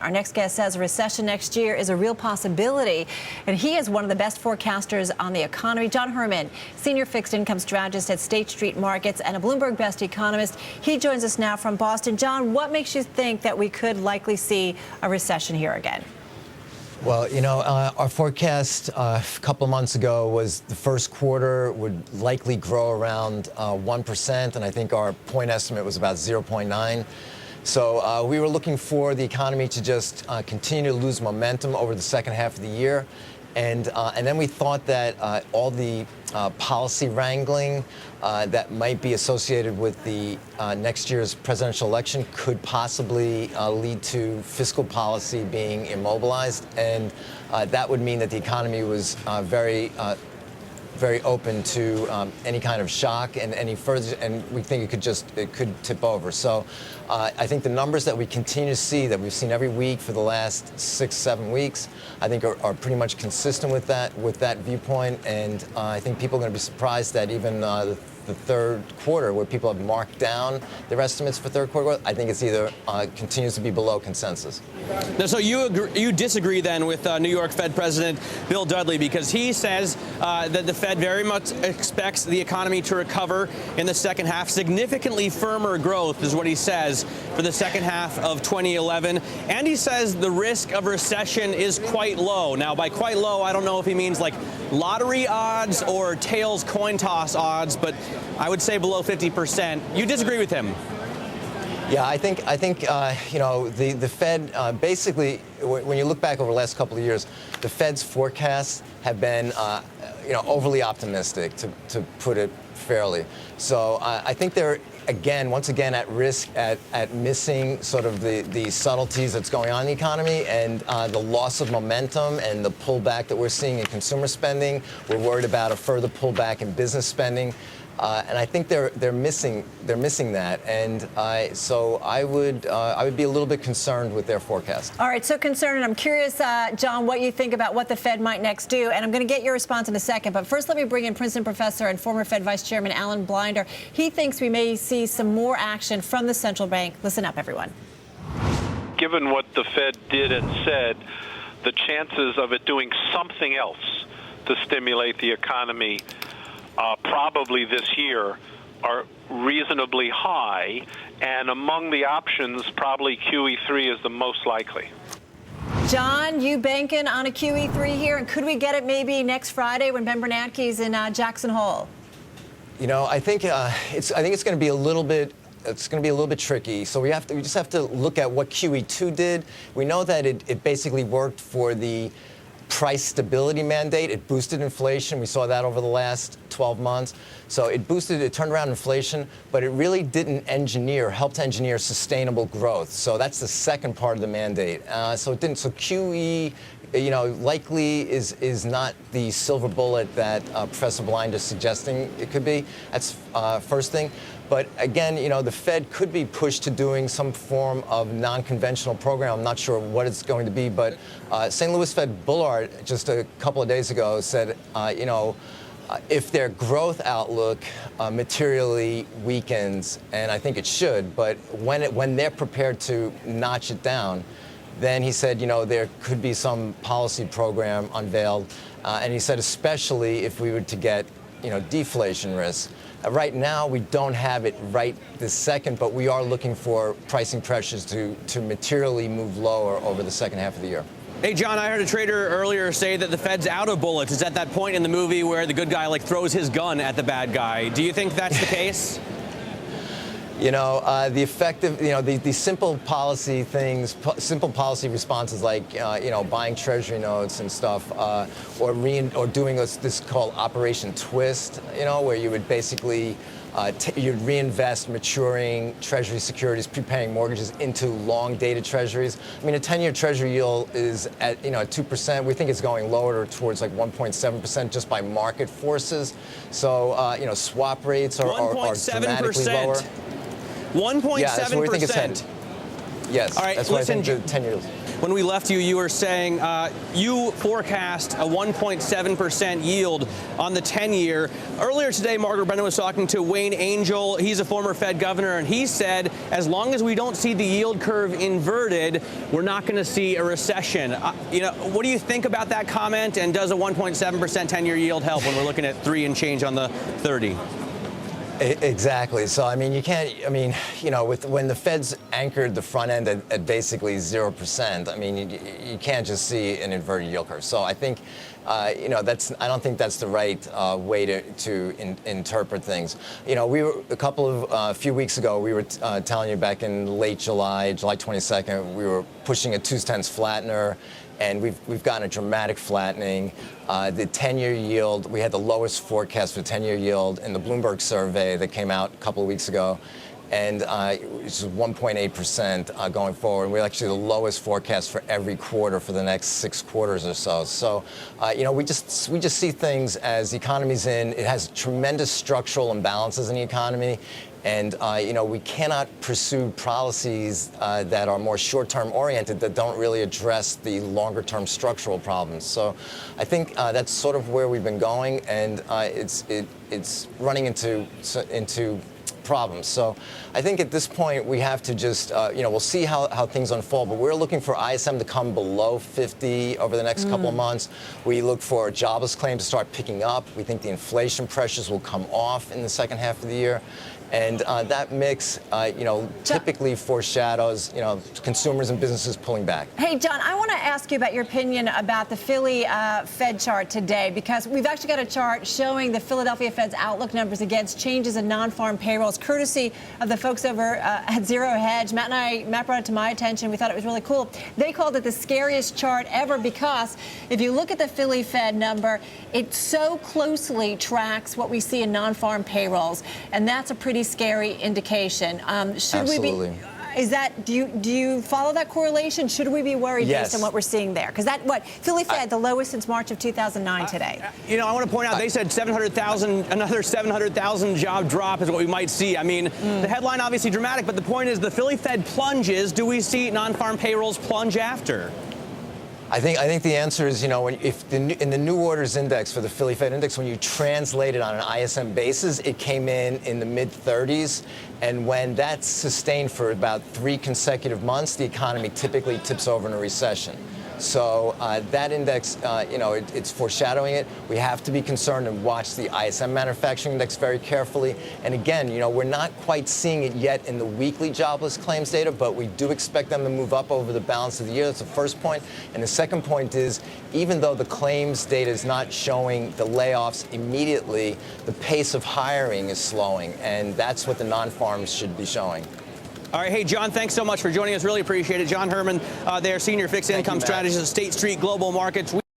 Our next guest says a recession next year is a real possibility, and he is one of the best forecasters on the economy. John Herrmann, senior fixed income strategist at State Street Markets and a Bloomberg best economist. He joins us now from Boston. John, what makes you think that we could likely see a recession here again? Well, you know, our forecast a couple of months ago was the first quarter would likely grow around 1%, and I think our point estimate was about 0.9. So we were looking for the economy to just continue to lose momentum over the second half of the year. And then we thought that all the policy wrangling that might be associated with the next year's presidential election could possibly lead to fiscal policy being immobilized. And that would mean that the economy was very open to any kind of shock and any further, and we think it could tip over. So I think the numbers that we continue to see, that we've seen every week for the last 6-7 weeks, I think are pretty much consistent with that viewpoint. And I think people are going to be surprised that even the third quarter, where people have marked down their estimates for third quarter, I think it's either continues to be below consensus. Now, so you disagree then with New York Fed President Bill Dudley, because he says that the Fed very much expects the economy to recover in the second half. Significantly firmer growth is what he says for the second half of 2011. And he says the risk of recession is quite low. Now, by quite low, I don't know if he means like lottery odds or tails coin toss odds, but I would say below 50%. You disagree with him? Yeah, I think you know, the Fed basically, when you look back over the last couple of years, the Fed's forecasts have been you know, overly optimistic, to put it fairly. So I think they're once again at risk at missing sort of the subtleties that's going on in the economy, and the loss of momentum and the pullback that we're seeing in consumer spending. We're worried about a further pullback in business spending. And I think they're missing that, and so I would be a little bit concerned with their forecast. All right, so concerned, and I'm curious, John, what you think about what the Fed might next do, and I'm going to get your response in a second. But first, let me bring in Princeton professor and former Fed Vice Chairman Alan Blinder. He thinks we may see some more action from the central bank. Listen up, everyone. Given what the Fed did and said, the chances of it doing something else to stimulate the economy probably this year are reasonably high, and among the options, probably QE3 is the most likely. John, you banking on a QE3 here, and could we get it maybe next Friday when Ben Bernanke's in Jackson Hole? You know, I think it's going to be a little bit. It's going to be a little bit tricky. So we just have to look at what QE2 did. We know that it basically worked for the price stability mandate. It boosted inflation. We saw that over the last 12 months. So it turned around inflation, but it really didn't helped engineer sustainable growth. So that's the second part of the mandate. So it didn't. So QE, you know, likely is not the silver bullet that Professor Blind is suggesting it could be. That's first thing. But again, you know, the Fed could be pushed to doing some form of non-conventional program. I'm not sure what it's going to be, but St. Louis Fed Bullard just a couple of days ago said, you know, if their growth outlook materially weakens, and I think it should, but when they're prepared to notch it down, then he said, you know, there could be some policy program unveiled, and he said especially if we were to get, you know, deflation risk. Right now, we don't have it right this second, but we are looking for pricing pressures to materially move lower over the second half of the year. Hey, John, I heard a trader earlier say that the Fed's out of bullets. Is at that point in the movie where the good guy like throws his gun at the bad guy. Do you think that's the case? You know, the effective, you know, the simple policy things, simple policy responses like, you know, buying Treasury notes and stuff, or doing this called Operation Twist, you know, where you would basically you'd reinvest maturing Treasury securities, prepaying mortgages into long-dated Treasuries. I mean, a 10-year Treasury yield is at, you know, at 2%. We think it's going lower towards like 1.7% just by market forces. So, you know, swap rates are dramatically lower. 1.7%. Yeah, that's where we think it's headed. Yes. All right, that's what listen, I think the 10 years. When we left you, you were saying you forecast a 1.7% yield on the 10-year. Earlier today, Margaret Brennan was talking to Wayne Angel. He's a former Fed governor, and he said as long as we don't see the yield curve inverted, we're not going to see a recession. What do you think about that comment, and does a 1.7% 10-year yield help when we're looking at 3 and change on the 30? Exactly. So, I mean, you can't, when the Fed's anchored the front end at basically 0%, I mean, you can't just see an inverted yield curve. So I think, I don't think that's the right way to interpret things. We were a few weeks ago, we were telling you back in late July 22nd, we were pushing a 2/10 flattener. And we've gotten a dramatic flattening. The 10-year yield, we had the lowest forecast for 10-year yield in the Bloomberg survey that came out a couple of weeks ago, and it's 1.8% going forward. And we're actually the lowest forecast for every quarter for the next 6 quarters or so. So, we just see things as the economy's it has tremendous structural imbalances in the economy. And, we cannot pursue policies that are more short-term oriented that don't really address the longer-term structural problems. So I think that's sort of where we've been going, and it's running into problems. So I think at this point we have to just, we'll see how things unfold, but we're looking for ISM to come below 50 over the next couple of months. We look for jobless claims to start picking up. We think the inflation pressures will come off in the second half of the year. And that mix, typically foreshadows, consumers and businesses pulling back. Hey, John, I want to ask you about your opinion about the Philly Fed chart today, because we've actually got a chart showing the Philadelphia Fed's outlook numbers against changes in non-farm payrolls, courtesy of the folks over at Zero Hedge. Matt brought it to my attention. We thought it was really cool. They called it the scariest chart ever because if you look at the Philly Fed number, it so closely tracks what we see in non-farm payrolls, and that's a pretty scary indication. Absolutely. Do you follow that correlation? Should we be worried based on what we're seeing there? Because Philly Fed, the lowest since March of 2009 today. I want to point out, they said 700,000, another 700,000 job drop is what we might see. I mean, the headline obviously dramatic, but the point is the Philly Fed plunges. Do we see non-farm payrolls plunge after? I think the answer is, in the new orders index for the Philly Fed index, when you translate it on an ISM basis, it came in the mid-30s. And when that's sustained for about 3 consecutive months, the economy typically tips over in a recession. So that index, it's foreshadowing it. We have to be concerned and watch the ISM manufacturing index very carefully. And again, we're not quite seeing it yet in the weekly jobless claims data, but we do expect them to move up over the balance of the year. That's the first point. And the second point is, even though the claims data is not showing the layoffs immediately, the pace of hiring is slowing. And that's what the non-farms should be showing. All right. Hey, John, thanks so much for joining us. Really appreciate it. John Herrmann, their senior fixed income strategist at State Street Global Markets.